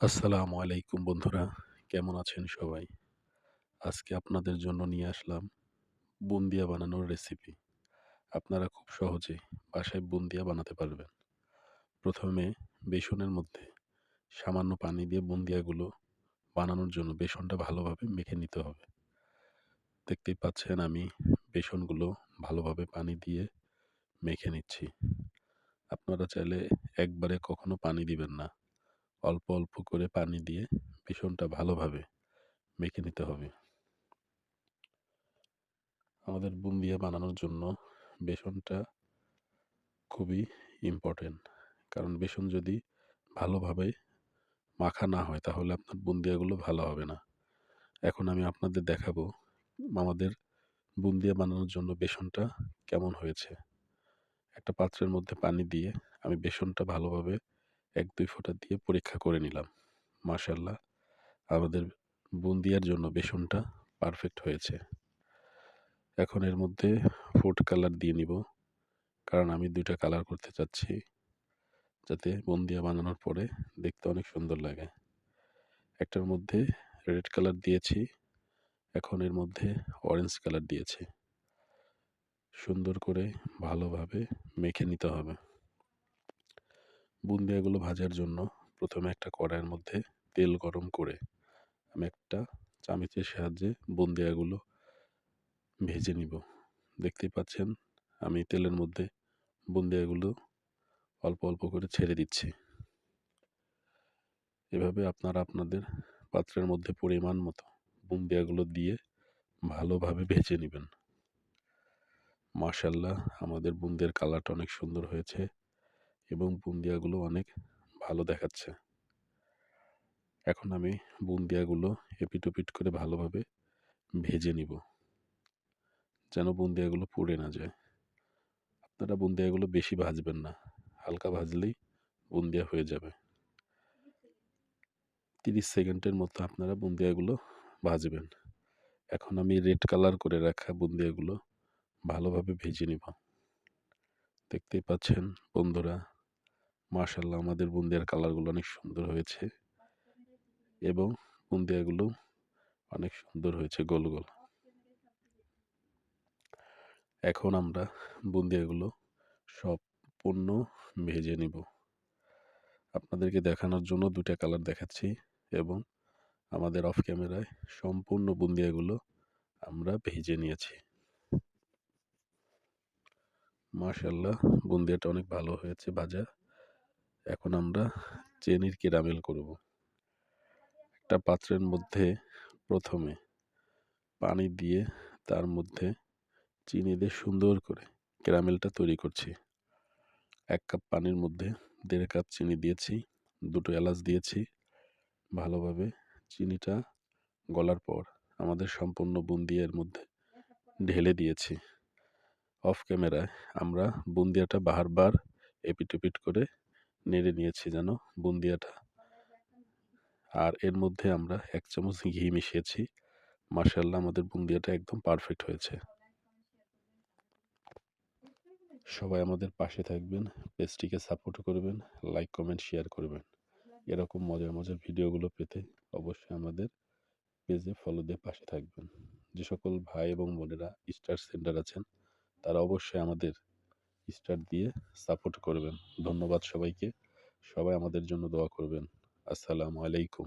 আসসালামু আলাইকুম বন্ধুরা, কেমন আছেন সবাই? আজকে আপনাদের জন্য নিয়ে আসলাম বুন্দিয়া বানানোর রেসিপি। আপনারা খুব সহজেই বাসায় বুন্দিয়া বানাতে পারবেন। প্রথমে বেসনের মধ্যে সামান্য পানি দিয়ে বুন্দিয়াগুলো বানানোর জন্য বেসনটা ভালোভাবে মেখে নিতে হবে। দেখতেই পাচ্ছেন আমি বেসনগুলো ভালোভাবে পানি দিয়ে মেখে নিচ্ছি। আপনারা চাইলে একবারে কখনো পানি দিবেন না। অল্প, অল্প করে পানি দিয়ে বেসনটা ভালোভাবে মেখে নিতে হবে। আমাদের বুন্দিয়া বানানোর জন্য বেসনটা খুবই ইম্পর্টেন্ট। কারণ বেসন যদি ভালোভাবে মাখা না হয় তাহলে আপনার বুন্দিয়াগুলো ভালো হবে না। এখন আমি আপনাদের দেখাবো আমাদের বুন্দিয়া বানানোর জন্য বেসনটা কেমন হয়েছে। একটা পাত্রের মধ্যে পানি দিয়ে আমি বেসনটা ভালোভাবে ১-২ ফোঁটা দিয়ে পরীক্ষা করে নিলাম। মাশাআল্লাহ, আমাদের বুন্দিয়ার জন্য বেসনটা পারফেক্ট হয়েছে। এখন এর মধ্যে ফুড কালার দিয়ে নিব। কারণ আমি ২ টা কালার করতে চাচ্ছি, যাতে বুন্দিয়া বানানোর পরে দেখতে অনেক সুন্দর লাগে। একটার মধ্যে রেড কালার দিয়েছি, এখন এর মধ্যে অরেঞ্জ কালার দিয়েছি। সুন্দর করে ভালোভাবে মেখে নিতে হবে। বুন্দিয়াগুলো ভাজার জন্য প্রথমে একটা কড়াইয়ের মধ্যে তেল গরম করে আমি একটা চামচের সাহায্যে বুন্দিয়াগুলো ভেজে নিব। দেখতেই পাচ্ছেন আমি তেলের মধ্যে বুন্দিয়াগুলো অল্প, অল্প করে ছেড়ে দিচ্ছি। এভাবে আপনারা আপনাদের পাত্রের মধ্যে পরিমাণ মতো বুন্দিয়াগুলো দিয়ে ভালোভাবে ভেজে নিবেন। মাশাআল্লাহ, আমাদের বুন্দিয়ার কালারটা অনেক সুন্দর হয়েছে এবং বুন্দিয়াগুলো অনেক ভালো দেখাচ্ছে। এখন আমি বুন্দিয়াগুলো এপিট ওপিট করে ভালোভাবে ভেজে নিব, যেন বুন্দিয়াগুলো পুড়ে না যায়। আপনারা বুন্দিয়াগুলো বেশি ভাজবেন না, হালকা ভাজলেই বুন্দিয়া হয়ে যাবে। ৩০ সেকেন্ডের মতো আপনারা বুন্দিয়াগুলো ভাজবেন। এখন আমি রেড কালার করে রাখা বুন্দিয়াগুলো ভালোভাবে ভেজে নিব। দেখতেই পাচ্ছেন বন্ধুরা, মাশাআল্লাহ, আমাদের বুন্দিয়ার কালারগুলো অনেক সুন্দর হয়েছে এবং বুন্দিয়াগুলো অনেক সুন্দর হয়েছে গোল, গোল। এখন আমরা বুন্দিয়াগুলো সম্পূর্ণ ভেজে নিব। আপনাদেরকে দেখানোর জন্য ২ টা কালার দেখাচ্ছি এবং আমাদের অফ ক্যামেরায় সম্পূর্ণ বুন্দিয়াগুলো আমরা ভেজে নিয়েছি। মাশাআল্লাহ, বুন্দিয়াটা অনেক ভালো হয়েছে ভাজা। এখন আমরা চিনির ক্যারামেল করব। একটা পাত্রের মধ্যে প্রথমে পানি দিয়ে তার মধ্যে চিনি দিয়ে সুন্দর করে ক্যারামেলটা তৈরি করছি। ১ কাপ পানির মধ্যে ১.৫ কাপ চিনি দিয়েছি, ২ টো এলাচ দিয়েছি। ভালোভাবে চিনিটা গলার পর আমাদের সম্পূর্ণ বুন্দিয়া এর মধ্যে ঢেলে দিয়েছি। অফ ক্যামেরায় আমরা বুন্দিয়াটা বারবার এপিট ওপিট করে নেড়ে নিয়েছি যেন বুন্দিয়াটা, আর এর মধ্যে আমরা ১ চামচ ঘি মিশিয়েছি। মাশাআল্লাহ, আমাদের বুন্দিয়াটা একদম পারফেক্ট হয়েছে। সবাই আমাদের পাশে থাকবেন, পেজটিকে সাপোর্ট করবেন, লাইক, কমেন্ট, শেয়ার করবেন। এরকম মজার, মজার ভিডিওগুলো পেতে অবশ্যই আমাদের পেজে ফলো দিয়ে পাশে থাকবেন। যে সকল ভাই এবং বোনেরা স্টার সেন্টার আছেন, তারা অবশ্যই আমাদের স্টার দিয়ে সাপোর্ট করবেন। ধন্যবাদ সবাইকে। সবাই আমাদের জন্য দোয়া করবেন। আসসালামু আলাইকুম।